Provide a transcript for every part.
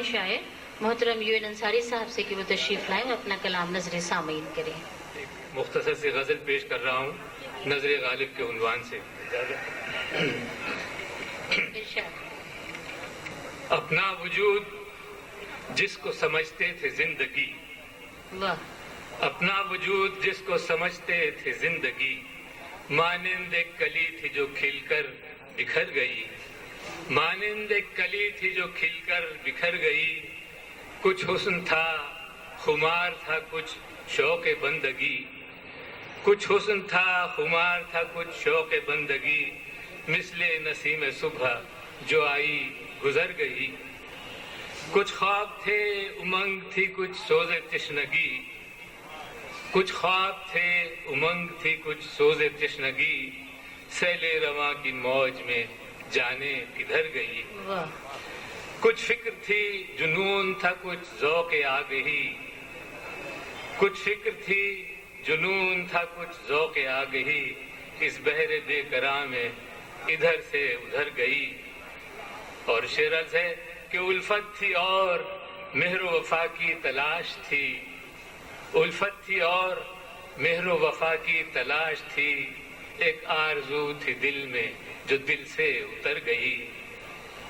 نوجوان شاعر محترم یو این انصاری صاحب سے کہ وہ تشریف لائیں اور اپنا کلام نظر سامعین کریں. مختصر سی غزل پیش کر رہا ہوں نظر غالب کے عنوان سے. اپنا وجود جس کو سمجھتے تھے زندگی، اپنا وجود جس کو سمجھتے تھے زندگی، مانند ایک کلی تھی جو کھل کر بکھر گئی، مانند ایک کلی تھی جو کھل کر بکھر گئی. کچھ حسن تھا خمار تھا کچھ شوق بندگی، کچھ حسن تھا خمار تھا کچھ شوق بندگی، مثل نسیم صبح جو آئی گزر گئی. کچھ خواب تھے امنگ تھی کچھ سوز تشنگی، کچھ خواب تھے امنگ تھی کچھ سوز تشنگی، سیل رواں کی موج میں جانے کدھر گئی. کچھ فکر تھی جنون تھا کچھ ذوق آگہی، کچھ فکر تھی جنون تھا کچھ ذوق آگہی، اس بحر بے قرار میں ادھر سے ادھر گئی. اور شعر ہے کہ الفت تھی اور مہر و وفا کی تلاش تھی، الفت تھی اور مہر و وفا کی تلاش تھی، ایک آرزو تھی دل میں جو دل سے اتر گئی،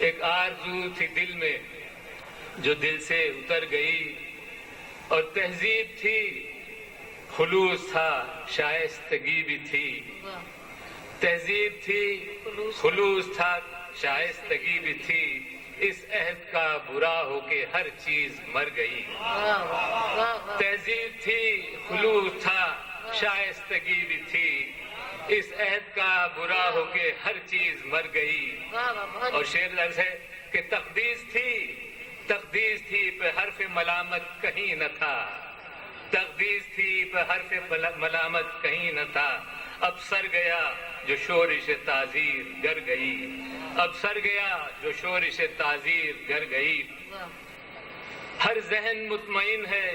ایک آرزو تھی دل میں جو دل سے اتر گئی. اور تہذیب تھی خلوص تھا شائستگی بھی تھی، تہذیب تھی خلوص تھا شائستگی بھی تھی، اس عہد کا برا ہو کے ہر چیز مر گئی. تہذیب تھی خلوص تھا شائستگی بھی تھی، اس عہد کا برا ہو کے ہر چیز مر گئی. اور شعر لفظ ہے کہ تقدیس تھی پہ حرف ملامت کہیں نہ تھا، تقدیس تھی پہ حرف ملامت کہیں نہ تھا، اب سر گیا جو شورش تعزیر گر گئی، اب سر گیا جو شورش تعزیر گر گئی. ہر ذہن مطمئن ہے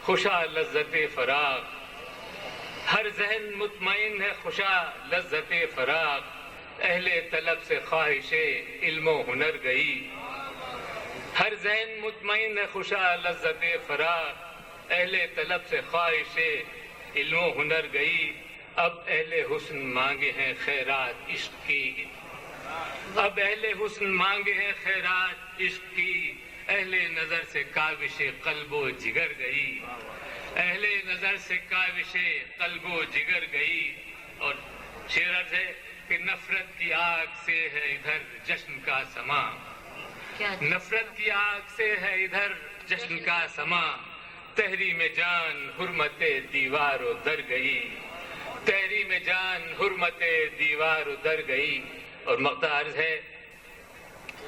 خوشا لذت فراق، ہر ذہن مطمئن ہے خوشا لذت فراق، اہل طلب سے خواہش علم و ہنر گئی. ہر ذہن مطمئن ہے خوشا لذت فراق، اہل طلب سے خواہش علم و ہنر گئی. اب اہل حسن مانگے ہیں خیرات عشق کی، اب اہل حسن مانگے ہیں خیرات عشق کی، اہل نظر سے کاوش قلب و جگر گئی، اہل نظر سے کاوش قلب و جگر گئی. اور شعر ہے کہ نفرت کی آگ سے ہے ادھر جشن کا سما، نفرت کی آگ سے ہے ادھر جشن کا سما، تحریم جان حرمت دیوار و در گئی، تحریم جان حرمت دیوار و در گئی. اور مقطع عرض ہے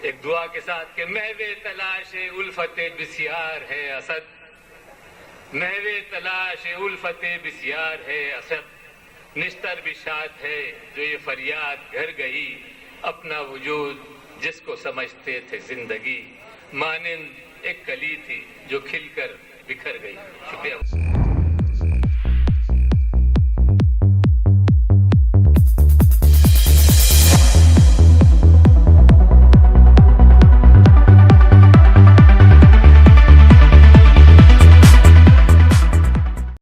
ایک دعا کے ساتھ کہ محو تلاش الفت بسیار ہے اسد، محو تلاش الفت بسیار ہے اسد، نشتر بشاد ہے جو یہ فریاد گھر گئی، اپنا وجود جس کو سمجھتے تھے زندگی، مانند ایک کلی تھی جو کھل کر بکھر گئی. شکریہ.